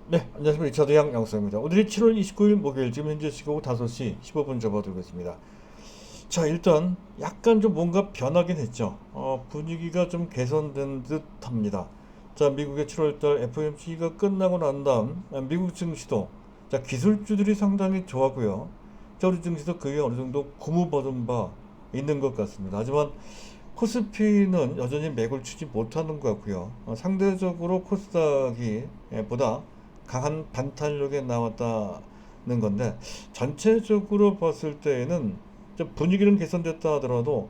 네, 안녕하십니까. 리차드 양양수입니다. 오늘이 7월 29일 목요일, 지금 현재 시각 5시 15분 접어들고 있습니다. 자, 일단 약간 좀 뭔가 변하긴 했죠. 분위기가 좀 개선된 듯 합니다. 자, 미국의 7월달 FOMC가 끝나고 난 다음 미국 증시도 자, 기술주들이 상당히 좋았고요. 자, 우리 증시도 그게 어느 정도 고무버든 바 있는 것 같습니다. 하지만 코스피는 여전히 맥을 추지 못하는 것 같고요. 상대적으로 코스닥이 보다 강한 반탄력에 나왔다는 건데, 전체적으로 봤을 때에는 좀 분위기는 개선됐다 하더라도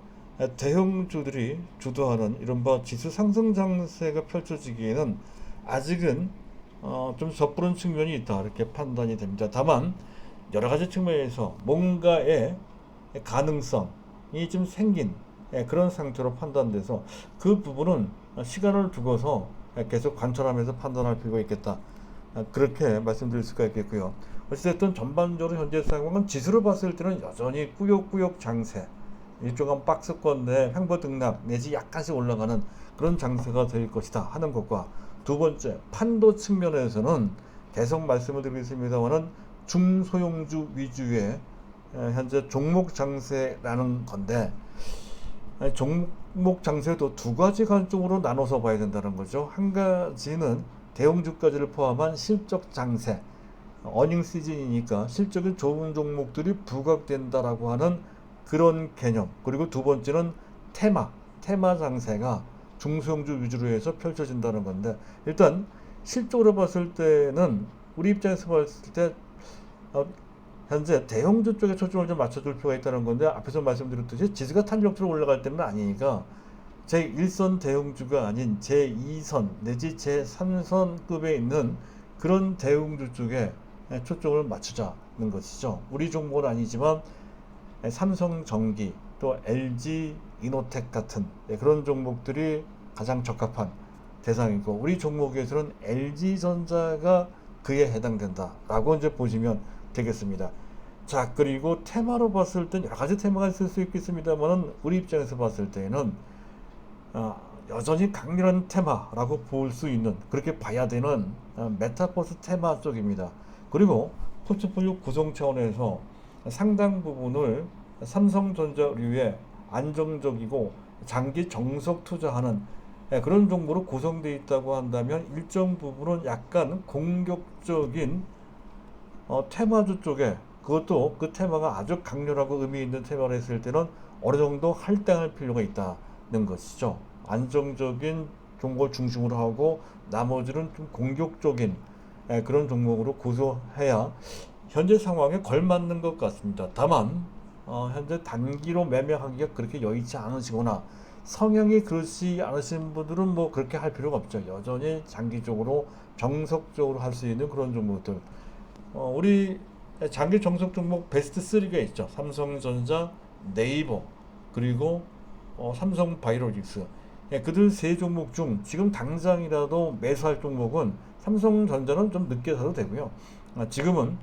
대형주들이 주도하는 이른바 지수 상승 장세가 펼쳐지기에는 아직은 좀 섣부른 측면이 있다, 이렇게 판단이 됩니다. 다만 여러 가지 측면에서 뭔가의 가능성이 좀 생긴 그런 상태로 판단돼서 그 부분은 시간을 두고서 계속 관찰하면서 판단할 필요가 있겠다, 그렇게 말씀드릴 수가 있겠고요. 어쨌든 전반적으로 현재 상황은 지수를 봤을 때는 여전히 꾸역꾸역 장세, 일종한 박스권 내 횡보등락 내지 약간씩 올라가는 그런 장세가 될 것이다 하는 것과, 두 번째 판도 측면에서는 계속 말씀을 드리겠습니다만은 중소형주 위주의 현재 종목 장세라는 건데, 종목 장세도 두 가지 관점으로 나눠서 봐야 된다는 거죠. 한 가지는 대형주까지를 포함한 실적 장세, 어닝 시즌이니까 실적이 좋은 종목들이 부각된다라고 하는 그런 개념. 그리고 두 번째는 테마 장세가 중소형주 위주로 해서 펼쳐진다는 건데, 일단 실적으로 봤을 때는 우리 입장에서 봤을 때 어, 현재 대형주 쪽에 초점을 좀 맞춰줄 필요가 있다는 건데, 앞에서 말씀드렸듯이 지수가 탄력적으로 올라갈 때는 아니니까 제1선 대형주가 아닌 제2선 내지 제3선급에 있는 그런 대형주 쪽에 초점을 맞추자는 것이죠. 우리 종목은 아니지만 삼성전기 또 LG 이노텍 같은 그런 종목들이 가장 적합한 대상이고, 우리 종목에서는 LG전자가 그에 해당된다라고 이제 보시면 되겠습니다. 자, 그리고 테마로 봤을 땐 여러 가지 테마가 있을 수 있겠습니다만은 우리 입장에서 봤을 때는 여전히 강렬한 테마라고 볼 수 있는, 그렇게 봐야 되는 메타버스 테마 쪽입니다. 그리고 포트폴리오 구성 차원에서 상당 부분을 삼성전자류의 안정적이고 장기 정석 투자하는 그런 종목으로 구성되어 있다고 한다면, 일정 부분은 약간 공격적인 테마주 쪽에, 그것도 그 테마가 아주 강렬하고 의미 있는 테마를 했을 때는 어느 정도 할당할 필요가 있다는 것이죠. 안정적인 종목을 중심으로 하고 나머지는 좀 공격적인 그런 종목으로 구조해야 현재 상황에 걸맞는 것 같습니다. 다만 현재 단기로 매매하기가 그렇게 여의치 않으시거나 성향이 그렇지 않으신 분들은 뭐 그렇게 할 필요가 없죠. 여전히 장기적으로 정석적으로 할 수 있는 그런 종목들, 우리 장기 정석 종목 베스트 3가 있죠. 삼성전자, 네이버, 그리고 삼성바이오로직스. 그들 세 종목 중 지금 당장이라도 매수할 종목은 삼성전자는 좀 늦게 사도 되고요. 지금은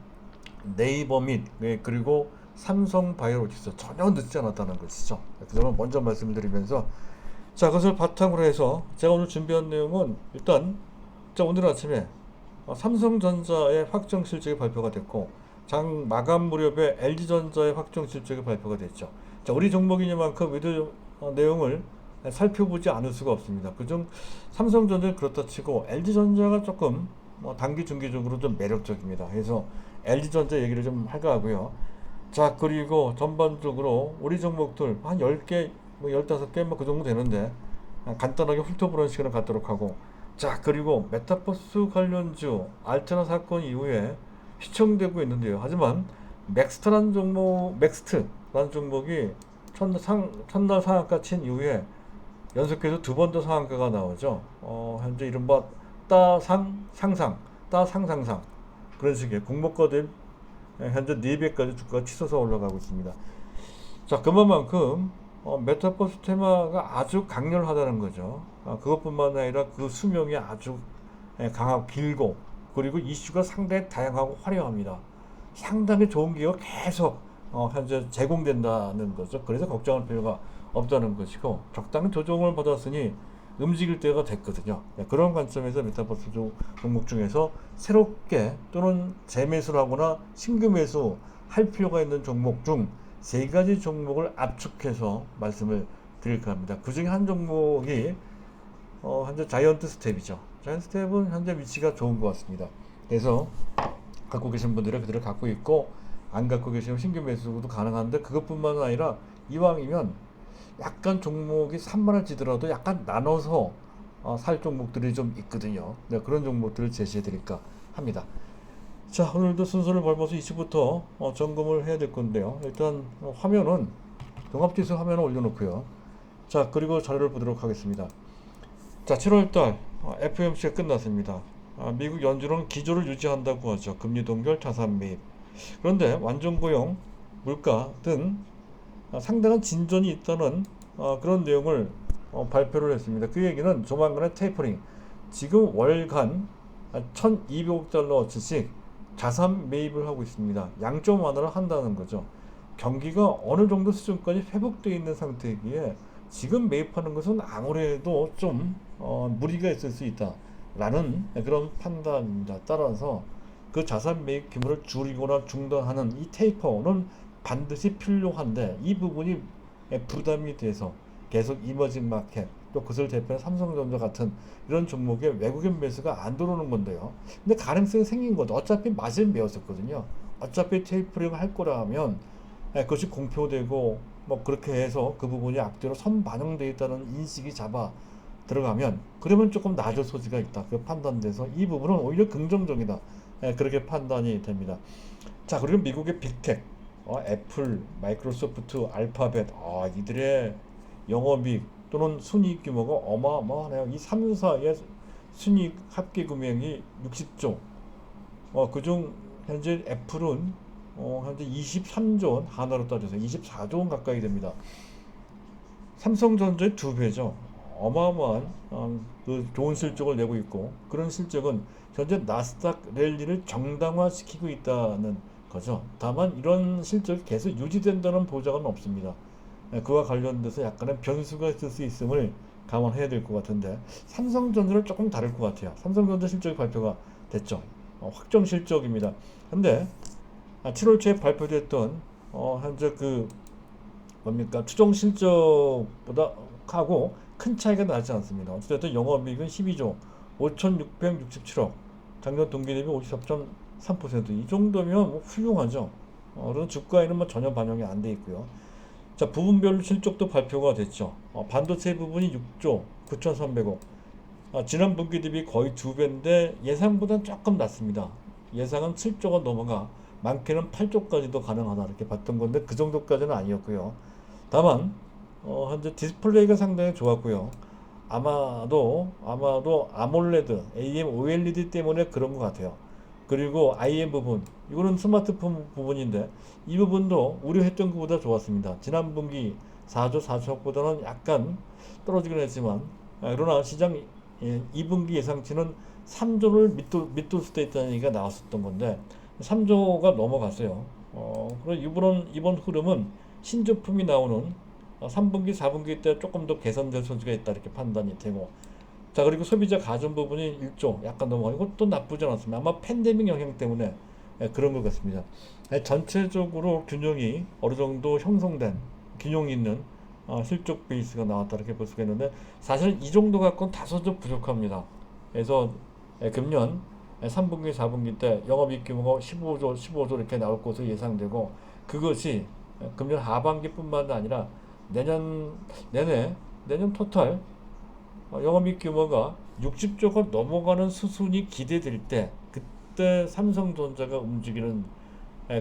네이버 및 그리고 삼성바이오로직스 전혀 늦지 않았다는 것이죠. 그 점은 먼저 말씀을 드리면서, 자, 그것을 바탕으로 해서 제가 오늘 준비한 내용은 일단, 자, 오늘 아침에 삼성전자의 확정 실적이 발표가 됐고, 장 마감 무렵에 LG전자의 확정 실적이 발표가 됐죠. 자, 우리 종목이니만큼 이들 내용을 살펴보지 않을 수가 없습니다. 그중 삼성전자는 그렇다 치고 LG전자가 조금 단기 중기적으로 좀 매력적입니다. 그래서 LG전자 얘기를 좀 할까 하고요. 자, 그리고 전반적으로 우리 종목들 한 10개, 뭐 15개 뭐 그 정도 되는데 간단하게 훑어보는 시간을 갖도록 하고, 자, 그리고 메타버스 관련주 알테나 사건 이후에 시청되고 있는데요. 하지만 맥스트라는 종목이 첫날 상한가 친 이후에 연속해서 두 번 더 상한가가 나오죠. 현재 이른바 따상상상 그런 식의 공모가 대 현재 4배까지 주가가 치솟아 올라가고 있습니다. 자, 그만큼 메타버스 테마가 아주 강렬하다는 거죠. 그것뿐만 아니라 그 수명이 아주 강하고 길고, 그리고 이슈가 상당히 다양하고 화려합니다. 상당히 좋은 기회가 계속 현재 제공된다는 거죠. 그래서 걱정할 필요가 없다는 것이고, 적당히 조정을 받았으니 움직일 때가 됐거든요. 그런 관점에서 메타버스 종목 중에서 새롭게 또는 재매수를 하거나 신규 매수 할 필요가 있는 종목 중 세 가지 종목을 압축해서 말씀을 드릴까 합니다. 그 중에 한 종목이 현재 자이언트 스텝이죠. 자이언트 스텝은 현재 위치가 좋은 것 같습니다. 그래서 갖고 계신 분들은 그대로 갖고 있고, 안 갖고 계시면 신규 매수도 가능한데, 그것뿐만 아니라 이왕이면 약간 종목이 산만해지더라도 약간 나눠서 살 종목들이 좀 있거든요. 네, 그런 종목들을 제시해 드릴까 합니다. 자, 오늘도 순서를 밟아서 이슈부터 점검을 해야 될 건데요. 일단 화면은 종합지수 화면을 올려놓고요. 자, 그리고 자료를 보도록 하겠습니다. 자, 7월달 FOMC가 끝났습니다. 미국 연준은 기조를 유지한다고 하죠. 금리 동결, 자산 매입. 그런데 완전 고용, 물가 등 상당한 진전이 있다는 그런 내용을 발표를 했습니다. 그 얘기는 조만간에 테이퍼링, 지금 월간 1,200억 달러어치씩 자산 매입을 하고 있습니다. 양적 완화를 한다는 거죠. 경기가 어느 정도 수준까지 회복되어 있는 상태이기에 지금 매입하는 것은 아무래도 좀 무리가 있을 수 있다라는 그런 판단입니다. 따라서 그 자산 매입 규모를 줄이거나 중단하는 이 테이퍼는 반드시 필요한데, 이 부분이 부담이 돼서 계속 이머징 마켓, 또 그것을 대표하는 삼성전자 같은 이런 종목에 외국인 매수가 안 들어오는 건데요. 근데 가능성이 생긴 것도 어차피 맞을 매였었거든요. 어차피 테이퍼링을 할 거라 하면 그것이 공표되고 뭐 그렇게 해서 그 부분이 앞뒤로 선반영되어 있다는 인식이 잡아 들어가면, 그러면 조금 낮을 소지가 있다. 그 판단돼서 이 부분은 오히려 긍정적이다. 그렇게 판단이 됩니다. 자, 그리고 미국의 빅텍, 애플, 마이크로소프트, 알파벳, 이들의 영업이익 또는 순이익 규모가 어마어마하네요. 이 3사의 순이익 합계 금액이 60조. 그중 현재 애플은 현재 23조 원, 하나로 따져서 24조 원 가까이 됩니다. 삼성전자의 2배죠. 어마어마한 그 좋은 실적을 내고 있고, 그런 실적은 현재 나스닥 랠리를 정당화시키고 있다는 거죠. 다만 이런 실적이 계속 유지된다는 보장은 없습니다. 그와 관련돼서 약간의 변수가 있을 수 있음을 감안해야 될 것 같은데, 삼성전자는 조금 다를 것 같아요. 삼성전자 실적이 발표가 됐죠. 확정 실적입니다. 근데 7월 초에 발표됐던 현재 그 뭡니까 추정 실적보다 하고 큰 차이가 나지 않습니다. 어쨌든 영업이익은 12조 5,667억, 작년 동기 대비 54.3%. 이 정도면 뭐 훌륭하죠. 그런 주가에는 뭐 전혀 반영이 안 돼 있고요. 자, 부분별로 실적도 발표가 됐죠. 반도체 부분이 6조 9,300억. 지난 분기 대비 거의 2배인데 예상보다는 조금 낮습니다. 예상은 7조가 넘어가 많게는 8조까지도 가능하다 이렇게 봤던 건데, 그 정도까지는 아니었고요. 다만 현재 디스플레이가 상당히 좋았고요. 아마도 아몰레드, AM, OLED 때문에 그런 것 같아요. 그리고 IM 부분, 이거는 스마트폰 부분인데 이 부분도 우려했던 것보다 좋았습니다. 지난 분기 4조 4천억보다는 약간 떨어지긴 했지만, 그러나 시장 2분기 예상치는 3조를 밑돌 수도 있다는 얘기가 나왔었던 건데 3조가 넘어갔어요. 그리고 이번 흐름은 신제품이 나오는 3분기, 4분기 때 조금 더 개선될 소지가 있다 이렇게 판단이 되고, 자, 그리고 소비자 가전 부분이 1조 약간 넘어가고, 이것도 나쁘지 않았습니다. 아마 팬데믹 영향 때문에 그런 것 같습니다. 전체적으로 균형이 어느 정도 형성된, 균형 있는 실적 베이스가 나왔다 이렇게 볼 수가 있는데, 사실 이 정도 갖고는 다소 좀 부족합니다. 그래서 금년 3분기, 4분기 때 영업이익 규모가 15조 이렇게 나올 것으로 예상되고, 그것이 금년 하반기뿐만 아니라 내년 토탈 영업이익 규모가 60조가 넘어가는 수순이 기대될 때, 그때 삼성전자가 움직이는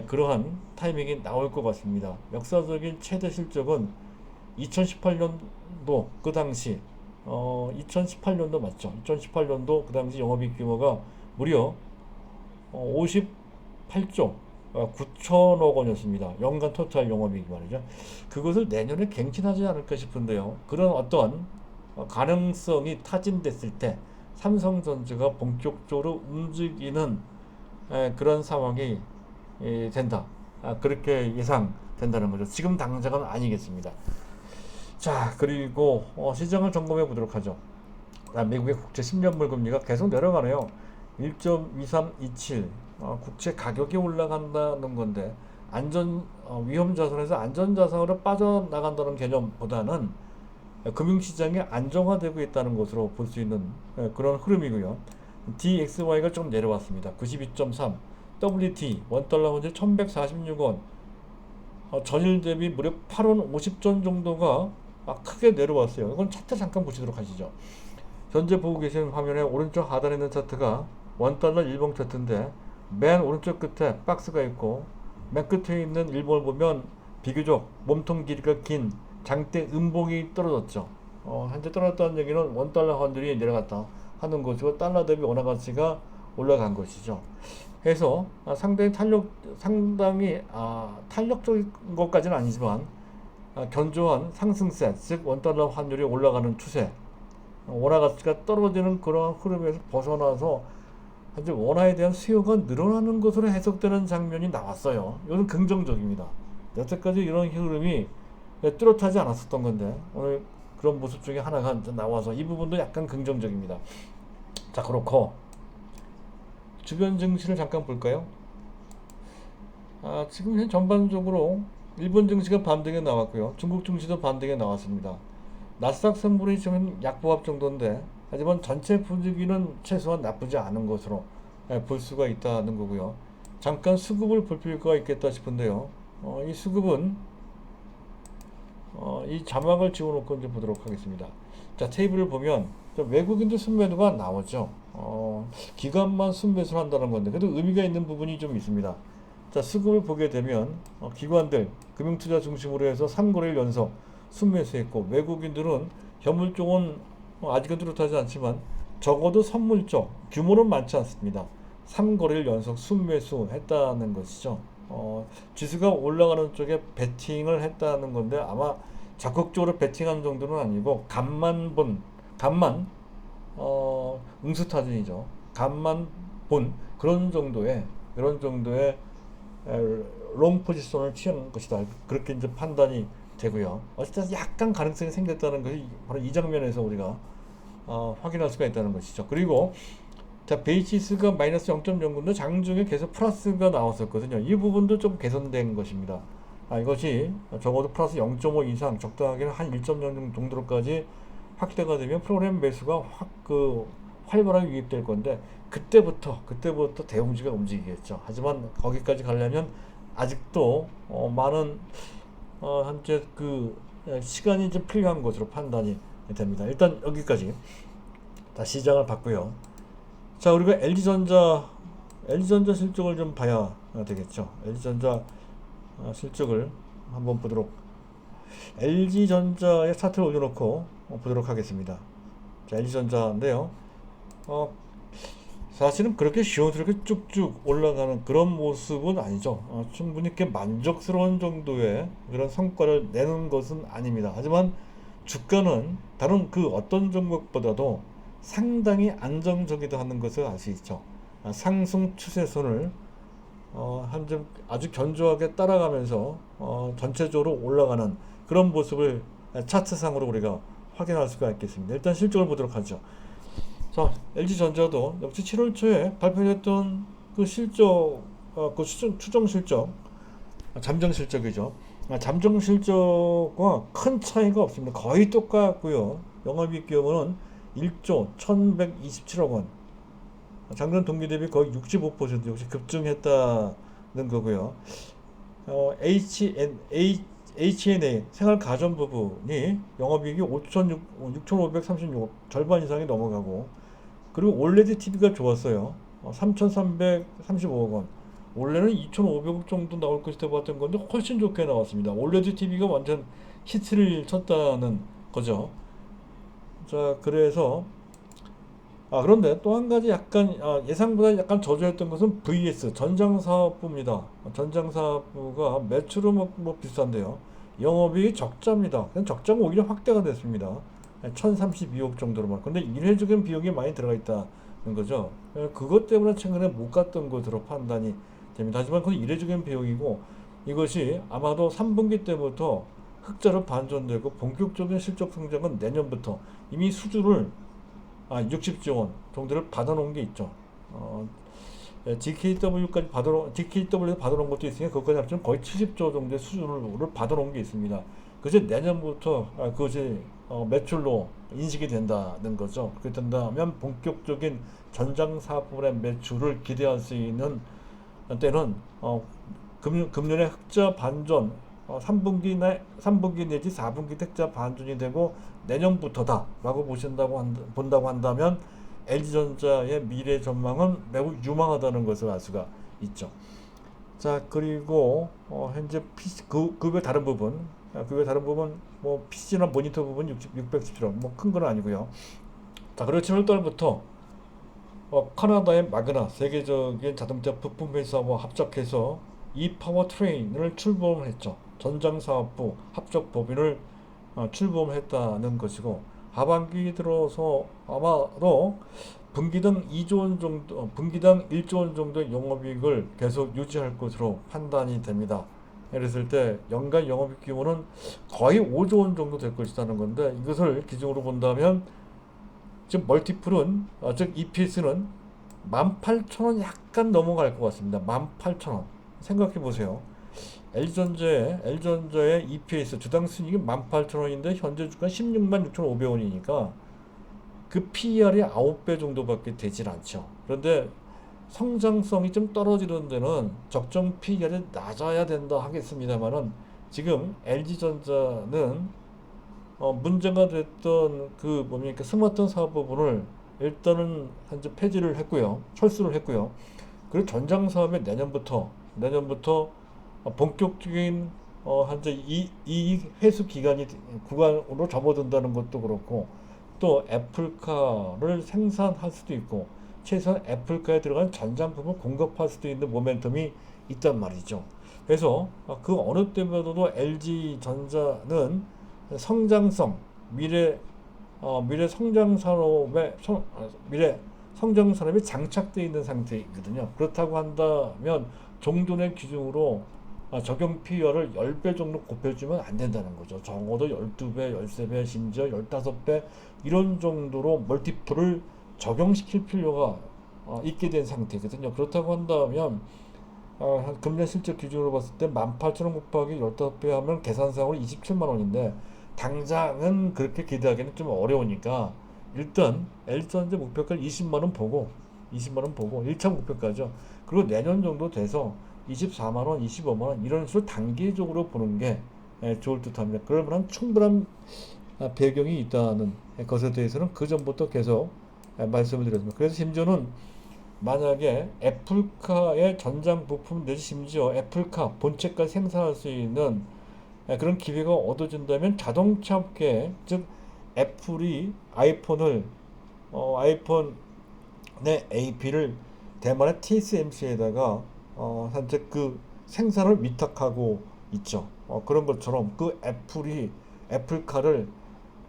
그러한 타이밍이 나올 것 같습니다. 역사적인 최대 실적은 2018년도 그 당시 2018년도 맞죠? 2018년도 그 당시 영업이익 규모가 무려 58조 9천억 원이었습니다. 연간 토탈 영업이익 말이죠. 그것을 내년에 갱신하지 않을까 싶은데요. 그런 어떤 가능성이 타진됐을 때 삼성전자가 본격적으로 움직이는 그런 상황이 된다. 그렇게 예상된다는 거죠. 지금 당장은 아니겠습니다. 자, 그리고 시장을 점검해 보도록 하죠. 미국의 국채 10년물 금리가 계속 내려가네요. 1.2327. 국채 가격이 올라간다는 건데 위험 자산에서 안전 자산으로 빠져나간다는 개념보다는 금융시장이 안정화되고 있다는 것으로 볼 수 있는 그런 흐름이고요. DXY가 좀 내려왔습니다. 92.3. WT 원달러 현재 1146원. 전일 대비 무려 8원 50전 정도가 크게 내려왔어요. 이건 차트 잠깐 보시도록 하시죠. 현재 보고 계시는 화면에 오른쪽 하단에 있는 차트가 원달러 일봉 차트인데 맨 오른쪽 끝에 박스가 있고 맨 끝에 있는 일봉을 보면 비교적 몸통 길이가 긴 장대 음봉이 떨어졌죠. 현재 떨어졌다는 얘기는 원달러 환율이 내려갔다 하는 것이고 달러 대비 원화 가치가 올라간 것이죠. 해서 상당히 탄력적인 것까지는 아니지만 견조한 상승세, 즉 원달러 환율이 올라가는 추세, 원화 가치가 떨어지는 그런 흐름에서 벗어나서 현재 원화에 대한 수요가 늘어나는 것으로 해석되는 장면이 나왔어요. 이건 긍정적입니다. 여태까지 이런 흐름이 뚜렷하지 않았었던 건데 오늘 그런 모습 중에 하나가 나와서 이 부분도 약간 긍정적입니다. 자, 그렇고 주변 증시를 잠깐 볼까요? 지금 현 전반적으로 일본 증시가 반등에 나왔고요. 중국 증시도 반등에 나왔습니다. 나스닥 선물이 지금 약보합 정도인데 하지만 전체 분위기는 최소한 나쁘지 않은 것으로 볼 수가 있다는 거고요. 잠깐 수급을 볼 필요가 있겠다 싶은데요. 이 수급은 이 자막을 지워놓고 이제 보도록 하겠습니다. 자, 테이블을 보면 외국인들 순매도가 나오죠. 기관만 순매수를 한다는 건데 그래도 의미가 있는 부분이 좀 있습니다. 자, 수급을 보게 되면 기관들 금융투자 중심으로 해서 3거래일 연속 순매수했고 외국인들은 현물 쪽은 아직은 뚜렷하지 않지만 적어도 선물 쪽 규모는 많지 않습니다. 3거래일 연속 순매수 했다는 것이죠. 지수가 올라가는 쪽에 베팅을 했다는 건데 아마 적극적으로 베팅한 정도는 아니고 간만 응수타진이죠. 간만 본 그런 정도의 롱 포지션을 취한 것이다. 그렇게 이제 판단이 되고요. 어쨌든 약간 가능성이 생겼다는 것이 바로 이 장면에서 우리가 확인할 수가 있다는 것이죠. 그리고 자, 베이시스가 마이너스 0.09인데 장중에 계속 플러스가 나왔었거든요. 이 부분도 좀 개선된 것입니다. 이것이 적어도 플러스 0.5 이상 적당하게는 한 1.0 정도로까지 확대가 되면 프로그램 매수가 활발하게 유입될 건데 그때부터 대웅지가 움직이겠죠. 하지만 거기까지 가려면 아직도 많은 현재 시간이 좀 필요한 것으로 판단이 됩니다. 일단 여기까지 다 시장을 봤고요. 자, 우리가 LG전자 실적을 좀 봐야 되겠죠. LG전자 실적을 한번 보도록 LG전자의 차트를 올려놓고 보도록 하겠습니다. 자, LG전자인데요. 사실은 그렇게 시원스럽게 쭉쭉 올라가는 그런 모습은 아니죠. 충분히 꽤 만족스러운 정도의 그런 성과를 내는 것은 아닙니다. 하지만 주가는 다른 그 어떤 종목보다도 상당히 안정적이다 하는 것을 알 수 있죠. 상승 추세선을 현재 아주 견조하게 따라가면서 전체적으로 올라가는 그런 모습을 차트상으로 우리가 확인할 수가 있겠습니다. 일단 실적을 보도록 하죠. 자, LG전자도 역시 7월 초에 발표했던 그 실적, 추정 실적, 잠정 실적이죠. 잠정 실적과 큰 차이가 없습니다. 거의 똑같고요. 영업이익 규모는 1조 1127억 원. 작년 동기 대비 거의 65% 역시 급증했다는 거고요. HNA 생활가전 부분이 영업이익이 6,536억 절반 이상이 넘어가고 그리고 올레드 TV가 좋았어요. 3,335억 원. 원래는 2,500억 정도 나올 것이다 봤던 건데 훨씬 좋게 나왔습니다. 올레드 TV가 완전 히트를 쳤다는 거죠. 자, 그래서 그런데 또 한 가지 약간 예상보다 약간 저조했던 것은 VS 전장사업부입니다. 전장사업부가 매출은 뭐 비슷한데요. 영업이익이 적자입니다. 그냥 적자가 오히려 확대가 됐습니다. 1,032억 정도로만. 근데 일회적인 비용이 많이 들어가 있다는 거죠. 그것 때문에 최근에 못 갔던 것으로 판단이 됩니다. 하지만 그건 일회적인 비용이고 이것이 아마도 3분기 때부터 흑자로 반전되고 본격적인 실적 성장은 내년부터 이미 수주를 60조 원 정도를 받아놓은 게 있죠. DKW에서 받아놓은 것도 있으니까 그것까지 합치면 거의 70조 정도의 수준을 받아놓은 게 있습니다. 그것이 내년부터 그것이 매출로 인식이 된다는 거죠. 그렇게 된다면 본격적인 전장 사업의 매출을 기대할 수 있는 때는 금년에 흑자 반전 3분기 내지 4분기 흑자 반전이 되고 내년부터다라고 본다고 한다면 LG전자의 미래 전망은 매우 유망하다는 것을 알 수가 있죠. 자, 그리고 현재 PC 그 외 다른 부분, 뭐 PC나 모니터 부분 617원, 뭐 큰 건 아니고요. 자, 그리고 7월달부터 캐나다의 마그나 세계적인 자동차 부품 회사와 합작해서 이 파워트레인을 출범했죠. 전장사업부 합작법인을 출범했다는 것이고, 하반기 들어서 아마도 분기당 1조 원 정도의 영업이익을 계속 유지할 것으로 판단이 됩니다. 그랬을 때 연간 영업이익 규모는 거의 5조 원 정도 될 것이라는 건데, 이것을 기준으로 본다면 지금 멀티플은 즉 EPS는 18,000원 약간 넘어갈 것 같습니다. 18,000원 생각해 보세요. LG전자의 EPS 주당 순이익이 18,000원인데 현재 주가 166,500원이니까 그 PER이 9배 정도밖에 되질 않죠. 그런데 성장성이 좀 떨어지는 데는 적정 PER이 낮아야 된다 하겠습니다만은, 지금 LG전자는 문제가 됐던 그 뭡니까 스마트 사업 부분을 일단은 현재 폐지를 했고요, 철수를 했고요. 그리고 전장 사업에 내년부터 본격적인 현재 이 회수 구간으로 접어든다는 것도 그렇고, 또 애플카를 생산할 수도 있고 최소한 애플카에 들어간 전장품을 공급할 수도 있는 모멘텀이 있단 말이죠. 그래서 그 어느 때보다도 LG전자는 성장성, 미래 성장 산업에 장착되어 있는 상태이거든요. 그렇다고 한다면 종전의 기준으로 적용 PER을 10배 정도 곱해주면 안 된다는 거죠. 적어도 12배, 13배, 심지어 15배 이런 정도로 멀티플을 적용시킬 필요가 있게 된 상태거든요. 그렇다고 한다면 금년 실적 기준으로 봤을 때 18,000원 곱하기 15배 하면 계산상으로 27만 원인데 당장은 그렇게 기대하기는 좀 어려우니까 일단 LG전자 목표가를 20만 원 보고 1차 목표가죠. 그리고 내년 정도 돼서 24만 원, 25만 원 이런 식으로 단계적으로 보는 게 좋을 듯합니다. 그럴 만한 충분한 배경이 있다는 것에 대해서는 그 전부터 계속 말씀을 드렸습니다. 그래서 심지어는 만약에 애플카의 전장 부품 내지 심지어 애플카 본체까지 생산할 수 있는 그런 기회가 얻어진다면 자동차 업계, 즉 애플이 아이폰의 AP를 대만의 TSMC에다가 현재 그 생산을 위탁하고 있죠. 그런 것처럼 그 애플이 애플카를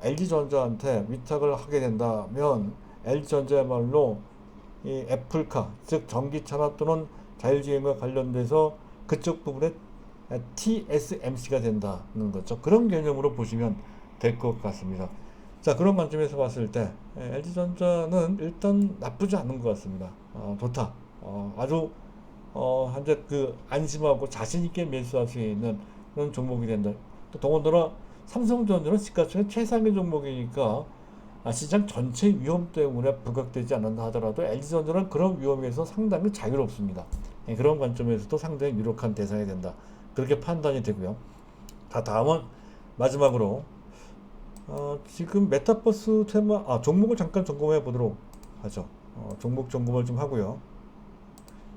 LG전자한테 위탁을 하게 된다면 LG전자야말로 이 애플카, 즉 전기차나 또는 자율주행과 관련돼서 그쪽 부분에 TSMC가 된다는 거죠. 그런 개념으로 보시면 될 것 같습니다. 자, 그런 관점에서 봤을 때 LG전자는 일단 나쁘지 않은 것 같습니다. 좋다. 아주 현재 그 안심하고 자신 있게 매수할 수 있는 그런 종목이 된다. 또 더군다나 삼성전자는 시가총액 최상위 종목이니까 시장 전체 위험 때문에 부각되지 않는다 하더라도 LG전자는 그런 위험에서 상당히 자유롭습니다. 그런 관점에서도 상당히 유력한 대상이 된다. 그렇게 판단이 되고요. 자, 다음은 마지막으로 지금 메타버스 테마 종목을 잠깐 점검해 보도록 하죠. 종목 점검을 좀 하고요.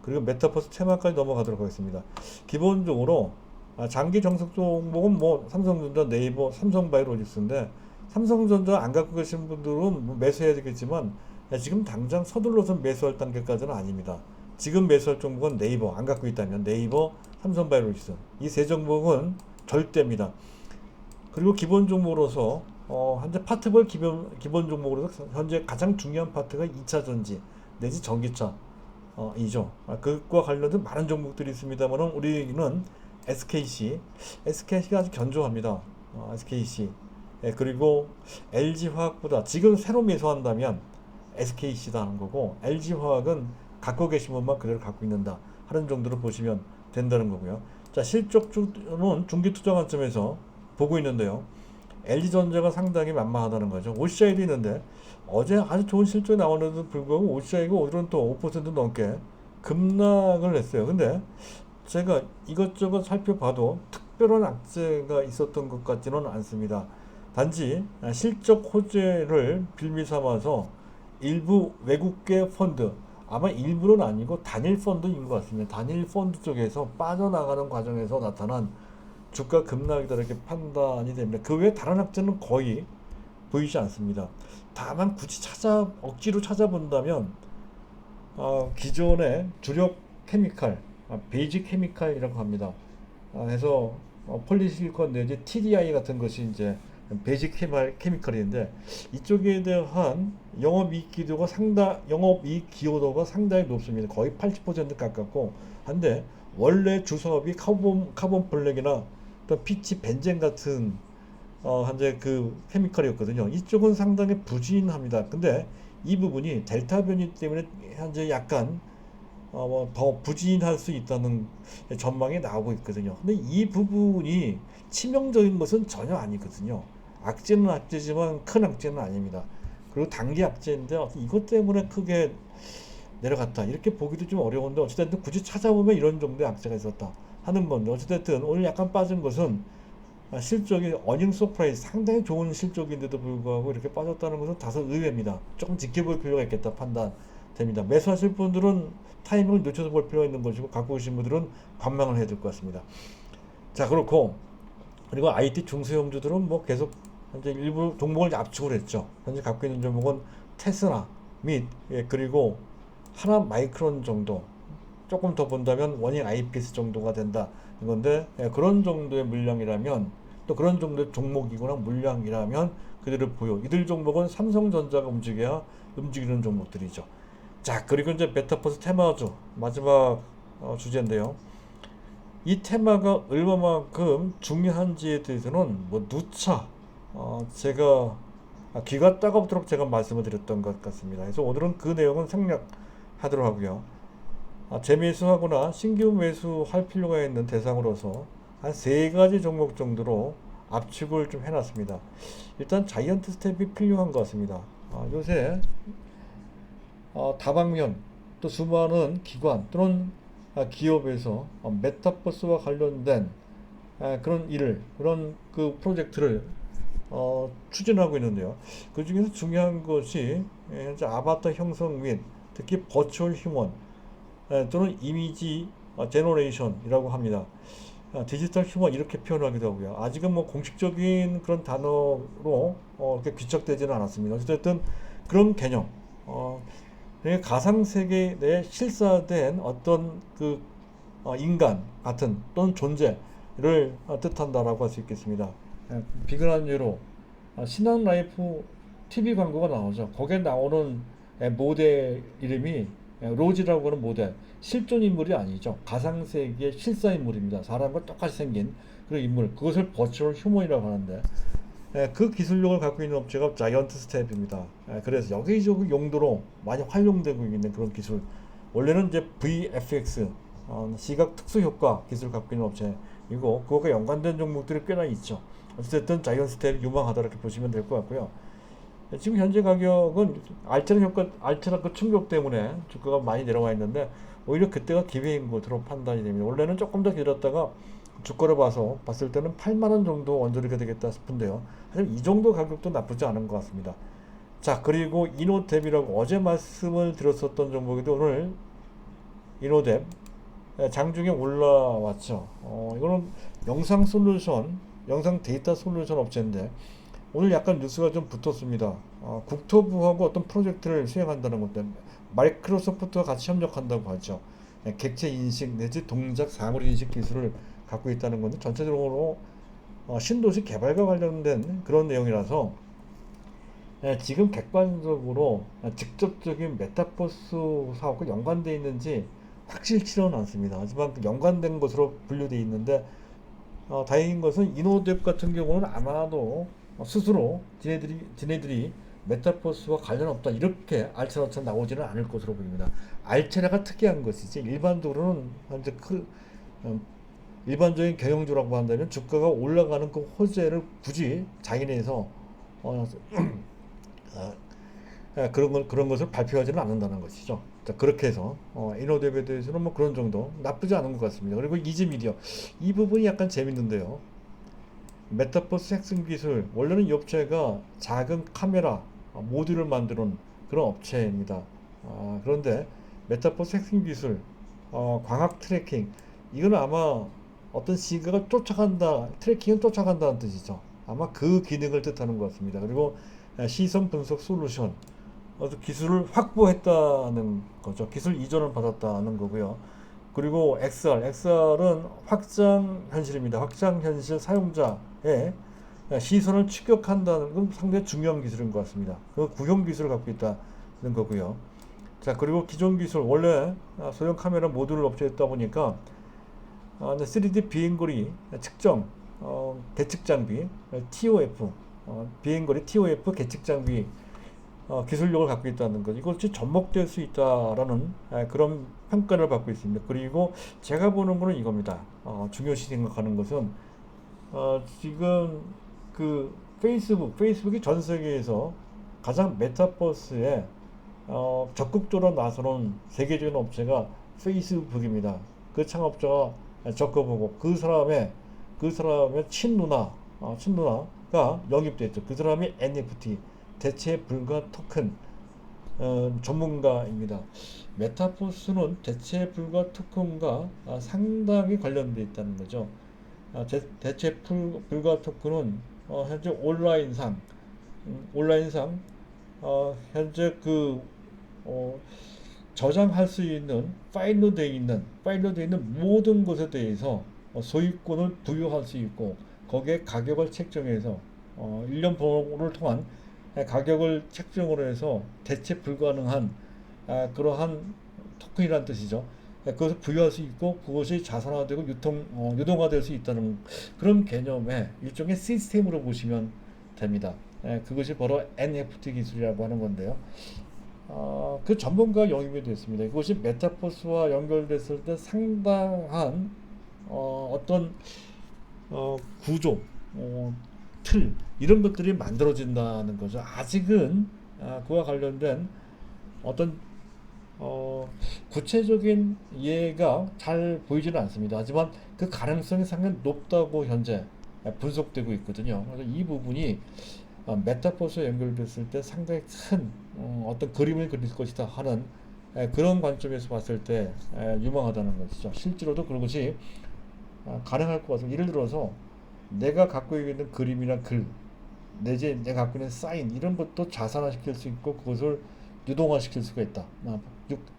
그리고 메타버스 테마까지 넘어가도록 하겠습니다. 기본적으로 장기 정석 종목은 뭐 삼성전자, 네이버, 삼성바이오로직스인데, 삼성전자 안 갖고 계신 분들은 뭐 매수해야 되겠지만 지금 당장 서둘러서 매수할 단계까지는 아닙니다. 지금 매수할 종목은 네이버, 안 갖고 있다면 네이버, 삼성바이오로직스 이 세 종목은 절대입니다. 그리고 기본 종목으로서 현재 파트별 기본 종목으로서 현재 가장 중요한 파트가 2차 전지 내지 전기차 이죠. 그것과 관련된 많은 종목들이 있습니다만 우리는 SKC가 아주 견조합니다. SKC 그리고 LG화학보다 지금 새로 매수한다면 SKC다 하는 거고, LG화학은 갖고 계신 것만 그대로 갖고 있는다 하는 정도로 보시면 된다는 거고요. 자, 실적주는 중기투자 관점에서 보고 있는데요. LG전자가 상당히 만만하다는 거죠. OCI도 있는데 어제 아주 좋은 실적이 나오는데도 불구하고 OCI가 오늘은 또 5% 넘게 급락을 했어요. 근데 제가 이것저것 살펴봐도 특별한 악재가 있었던 것 같지는 않습니다. 단지 실적 호재를 빌미 삼아서 일부 외국계 펀드, 아마 일부는 아니고 단일 펀드인 것 같습니다. 단일 펀드 쪽에서 빠져나가는 과정에서 나타난 주가 급락이다 이렇게 판단이 됩니다. 그 외에 다른 악재는 거의 보이지 않습니다. 다만 굳이 억지로 찾아본다면 기존의 주력 케미칼, 베이직 케미칼이라고 합니다. 해서 폴리실리콘 내지 TDI 같은 것이 이제 베이직 케미칼인데, 이쪽에 대한 영업이익 기여도가 상당히 높습니다. 거의 80% 가깝고 한데, 원래 주사업이 카본 블랙이나 또 피치 벤젠 같은 현재 그 케미칼이었거든요. 이쪽은 상당히 부진합니다. 근데 이 부분이 델타 변이 때문에 현재 약간 더 부진할 수 있다는 전망이 나오고 있거든요. 근데 이 부분이 치명적인 것은 전혀 아니거든요. 악재는 악재지만 큰 악재는 아닙니다. 그리고 단기 악재인데 이것 때문에 크게 내려갔다 이렇게 보기도 좀 어려운데, 어찌됐든 굳이 찾아보면 이런 정도의 악재가 있었다 하는 건데, 어찌됐든 오늘 약간 빠진 것은 실적이 어닝 서프라이즈 상당히 좋은 실적인데도 불구하고 이렇게 빠졌다는 것은 다소 의외입니다. 조금 지켜볼 필요가 있겠다 판단됩니다. 매수하실 분들은 타이밍을 놓쳐서 볼 필요가 있는 것이고, 갖고 계신 분들은 관망을 해야 될 것 같습니다. 자, 그리고 IT 중소형주들은 뭐 계속 현재 일부 종목을 압축을 했죠. 현재 갖고 있는 종목은 테스라 및 그리고 하나 마이크론 정도, 조금 더 본다면 원익 IPS 정도가 된다 이건데, 그런 정도의 물량이라면, 또 그런 정도의 종목이거나 물량이라면 그대로 보여. 이들 종목은 삼성전자가 움직이는 종목들이죠. 자, 그리고 이제 메타버스 테마주 마지막 주제인데요. 이 테마가 얼마만큼 중요한지에 대해서는 뭐 누차 제가 귀가 따갑도록 제가 말씀을 드렸던 것 같습니다. 그래서 오늘은 그 내용은 생략하도록 하고요. 재매수하거나 신규 매수할 필요가 있는 대상으로서 한 3가지 종목 정도로 압축을 좀 해놨습니다. 일단 자이언트 스텝이 필요한 것 같습니다. 요새 다방면 또 수많은 기관 또는 기업에서 메타버스와 관련된 그런 그 프로젝트를 추진하고 있는데요. 그 중에서 중요한 것이 현재 아바타 형성 및 특히 버추얼 휴먼 또는 이미지 제너레이션이라고 합니다. 디지털 휴먼 이렇게 표현하기도 하고요. 아직은 뭐 공식적인 그런 단어로 이렇게 귀착되지는 않았습니다. 어쨌든 그런 개념, 그러니까 가상 세계 내에 실사된 어떤 그 인간 같은 또는 존재를 뜻한다라고 할 수 있겠습니다. 비근한 예로 신한 라이프 TV 광고가 나오죠. 거기에 나오는 모델 이름이 로지라고 하는 모델, 실존 인물이 아니죠. 가상세계의 실사 인물입니다. 사람과 똑같이 생긴 그런 인물, 그것을 버추얼 휴먼이라고 하는데, 그 기술력을 갖고 있는 업체가 자이언트 스텝입니다. 그래서 여기저기 용도로 많이 활용되고 있는 그런 기술, 원래는 이제 VFX 시각 특수 효과 기술을 갖고 있는 업체이고, 그것과 연관된 종목들이 꽤나 있죠. 어쨌든 자이언트 스텝이 유망하다 이렇게 보시면 될 것 같고요. 지금 현재 가격은 알테라 그 충격 때문에 주가가 많이 내려와 있는데, 오히려 그때가 기회인 것으로 판단이 됩니다. 원래는 조금 더 기다렸다가 주가를 봤을 때는 8만원 정도 언저리가 되겠다 싶은데요. 하지만 이 정도 가격도 나쁘지 않은 것 같습니다. 자, 그리고 이노뎁이라고 어제 말씀을 드렸었던 종목인데, 오늘 이노뎁 장중에 올라왔죠. 이거는 영상 데이터 솔루션 업체인데, 오늘 약간 뉴스가 좀 붙었습니다. 국토부하고 어떤 프로젝트를 수행한다는 건데, 마이크로소프트와 같이 협력한다고 하죠. 객체 인식 내지 동작 사물 인식 기술을 갖고 있다는 건데, 전체적으로 신도시 개발과 관련된 그런 내용이라서 지금 객관적으로 직접적인 메타버스 사업과 연관되어 있는지 확실치는 않습니다. 하지만 연관된 것으로 분류되어 있는데, 다행인 것은 이노뎁 같은 경우는 아마도 스스로 지네들이 메타버스와 관련 없다 이렇게 알차처럼 나오지는 않을 것으로 보입니다. 알체라가 특이한 것이지 일반적으로는 현재 어, 일반적인 경영주라고 한다면 주가가 올라가는 그 호재를 굳이 자기네에서 어, 그런 것을 발표하지는 않는다는 것이죠. 자, 그렇게 해서 이노뎁에 대해서는 뭐 그런 정도 나쁘지 않은 것 같습니다. 그리고 이지미디어 이 부분이 약간 재밌는데요. 메타버스 핵심 기술 원래는 이 업체가 작은 카메라 모듈을 만드는 그런 업체입니다. 그런데 메타버스 핵심 기술 광학 트래킹 이거는 아마 어떤 시각을 쫓아간다 트래킹은 쫓아간다는 뜻이죠. 아마 그 기능을 뜻하는 것 같습니다. 그리고 시선 분석 솔루션 기술을 확보했다는 거죠. 기술 이전을 받았다는 거고요. 그리고 XR은 확장 현실입니다. 확장 현실 사용자의 시선을 추격한다는 건 상당히 중요한 기술인 것 같습니다. 그 구형 기술을 갖고 있다는 거고요. 자, 그리고 기존 기술 원래 소형 카메라 모듈을 업체했다 보니까 3D 비행거리 측정 계측 장비 TOF 비행거리 TOF 계측 장비 기술력을 갖고 있다는 것 이것이 접목될 수 있다라는 그런 평가를 받고 있습니다. 그리고 제가 보는 거는 이겁니다. 중요시 생각하는 것은 지금 그 페이스북이 전 세계에서 가장 메타버스에 적극적으로 나서는 세계적인 업체가 페이스북입니다. 그 창업자가 적어보고 그 사람의 친누나가 영입됐죠. 그 사람이 NFT 대체 불가 토큰 전문가입니다. 메타버스는 대체 불가 토큰과 상당히 관련되어 있다는 거죠. 대체 불가 토큰은 현재 온라인상 현재 저장할 수 있는 파일로 되어 있는 모든 것에 대해서 소유권을 부여할 수 있고 거기에 가격을 책정해서 일련 번호를 통한 가격을 책정으로 해서 대체 불가능한 그러한 토큰이라는 뜻이죠. 그것을 부여할 수 있고 그것이 자산화되고 유동화될 수 있다는 그런 개념의 일종의 시스템으로 보시면 됩니다. 그것이 바로 NFT 기술이라고 하는 건데요. 그 전문가 영입이 됐습니다. 그것이 메타버스와 연결됐을 때 상당한 어떤 구조, 틀 이런 것들이 만들어진다는 거죠. 아직은 그와 관련된 어떤 구체적인 예가 잘 보이지는 않습니다. 하지만 그 가능성이 상당히 높다고 현재 분석되고 있거든요. 그래서 이 부분이 메타버스에 연결됐을 때 상당히 큰 어떤 그림을 그릴 것이다 하는 그런 관점에서 봤을 때 유망하다는 것이죠. 실제로도 그런 것이 가능할 것 같습니다. 예를 들어서 내가 갖고 있는 그림이나 글 내지 내가 갖고 있는 사인 이런 것도 자산화시킬 수 있고 그것을 유동화시킬 수가 있다.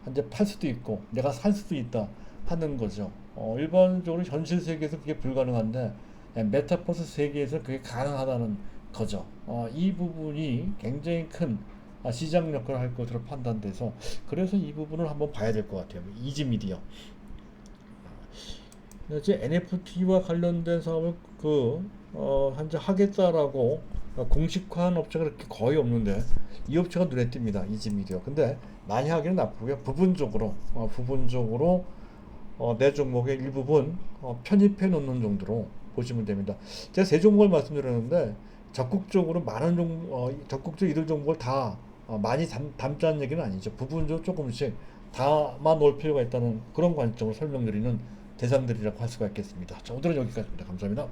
현재 팔 수도 있고 내가 살 수도 있다 하는 거죠. 일반적으로 현실 세계에서 그게 불가능한데 메타버스 세계에서 그게 가능하다는 거죠. 이 부분이 굉장히 큰 시장 역할을 할 것으로 판단돼서 그래서 이 부분을 한번 봐야 될 것 같아요. 이지미디어. 이제 NFT와 관련된 사업을 현재 하겠다라고 공식화한 업체가 그렇게 거의 없는데 이 업체가 눈에 띕니다. 이지미디어. 근데 많이 하기는 나쁘고요. 부분적으로 내 종목의 일부분 편입해 놓는 정도로 보시면 됩니다. 제가 세 종목을 말씀드렸는데 적극적으로 적극적 이들 종목을 다 많이 담자는 얘기는 아니죠. 부분적으로 조금씩 담아 놓을 필요가 있다는 그런 관점으로 설명드리는 대상들이라고 할 수가 있겠습니다. 자, 오늘은 여기까지입니다. 감사합니다.